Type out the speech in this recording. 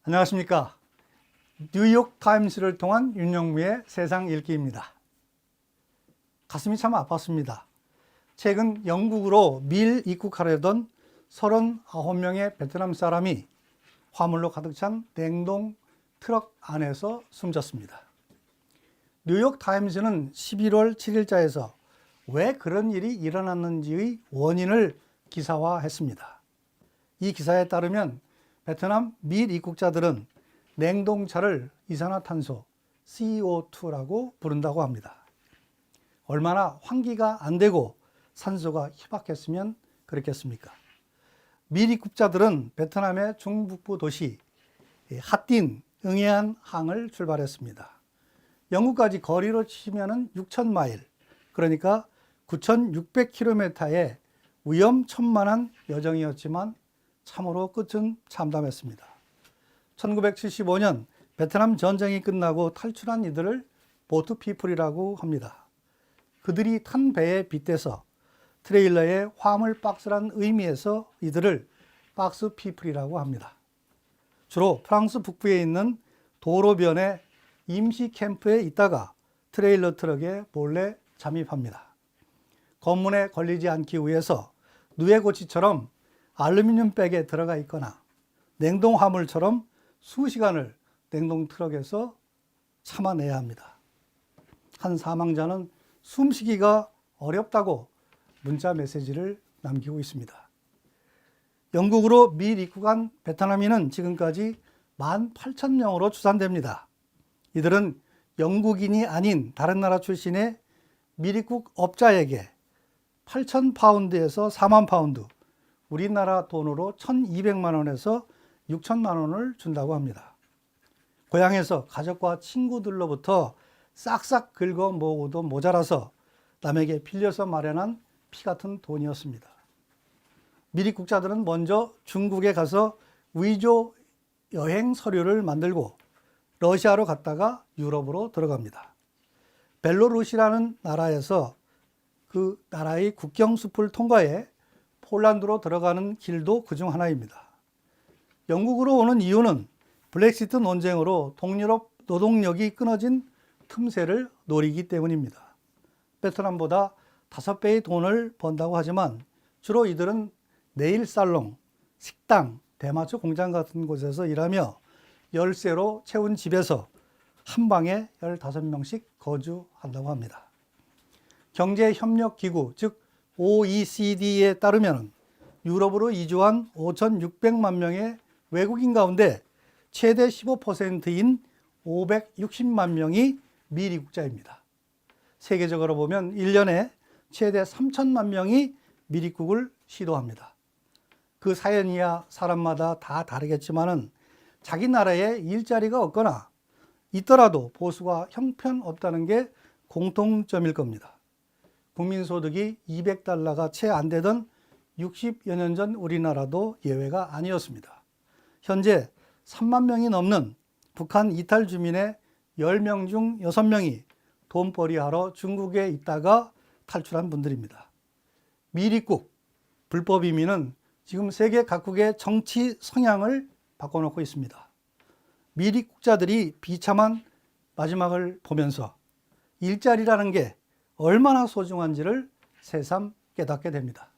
안녕하십니까. 뉴욕타임스를 통한 윤영무의 세상 읽기입니다. 가슴이 참 아팠습니다. 최근 영국으로 밀 입국하려던 39명의 베트남 사람이 화물로 가득 찬 냉동 트럭 안에서 숨졌습니다. 뉴욕타임스는 11월 7일자에서 왜 그런 일이 일어났는지의 원인을 기사화했습니다. 이 기사에 따르면 베트남 밀 입국자들은 냉동차를 이산화탄소 CO2라고 부른다고 합니다. 얼마나 환기가 안 되고 산소가 희박했으면 그렇겠습니까? 밀 입국자들은 베트남의 중북부 도시 핫딘 응애안 항을 출발했습니다. 영국까지 거리로 치면 6,000마일, 그러니까 9,600km의 위험천만한 여정이었지만 참으로 끝은 참담했습니다. 1975년 베트남 전쟁이 끝나고 탈출한 이들을 보트피플이라고 합니다. 그들이 탄 배에 빗대서 트레일러에 화물 박스란 의미에서 이들을 박스피플이라고 합니다. 주로 프랑스 북부에 있는 도로변의 임시 캠프에 있다가 트레일러 트럭에 몰래 잠입합니다. 검문에 걸리지 않기 위해서 누에고치처럼 알루미늄 백에 들어가 있거나 냉동 화물처럼 수시간을 냉동 트럭에서 참아내야 합니다. 한 사망자는 숨쉬기가 어렵다고 문자 메시지를 남기고 있습니다. 영국으로 밀 입국한 베트남인은 지금까지 18,000명으로 추산됩니다. 이들은 영국인이 아닌 다른 나라 출신의 밀 입국 업자에게 8,000파운드에서 4만 파운드, 우리나라 돈으로 1,200만 원에서 6천만 원을 준다고 합니다. 고향에서 가족과 친구들로부터 싹싹 긁어 모으고도 모자라서 남에게 빌려서 마련한 피 같은 돈이었습니다. 밀 입국자들은 먼저 중국에 가서 위조 여행 서류를 만들고 러시아로 갔다가 유럽으로 들어갑니다. 벨로루시라는 나라에서 그 나라의 국경숲을 통과해 폴란드로 들어가는 길도 그중 하나입니다. 영국으로 오는 이유는 브렉시트 논쟁으로 동유럽 노동력이 끊어진 틈새를 노리기 때문입니다. 베트남보다 5배의 돈을 번다고 하지만 주로 이들은 네일 살롱, 식당, 대마초 공장 같은 곳에서 일하며 열쇠로 채운 집에서 한 방에 15명씩 거주한다고 합니다. 경제협력기구, 즉 OECD에 따르면 유럽으로 이주한 5,600만 명의 외국인 가운데 최대 15%인 560만 명이 밀 입국자입니다. 세계적으로 보면 1년에 최대 3천만 명이 밀 입국을 시도합니다. 그 사연이야 사람마다 다 다르겠지만은 자기 나라에 일자리가 없거나 있더라도 보수가 형편없다는 게 공통점일 겁니다. 국민소득이 200달러가 채 안 되던 60여 년 전 우리나라도 예외가 아니었습니다. 현재 3만 명이 넘는 북한 이탈 주민의 10명 중 6명이 돈벌이하러 중국에 있다가 탈출한 분들입니다. 밀 입국, 불법 이민은 지금 세계 각국의 정치 성향을 바꿔놓고 있습니다. 밀 입국자들이 비참한 마지막을 보면서 일자리라는 게 얼마나 소중한지를 새삼 깨닫게 됩니다.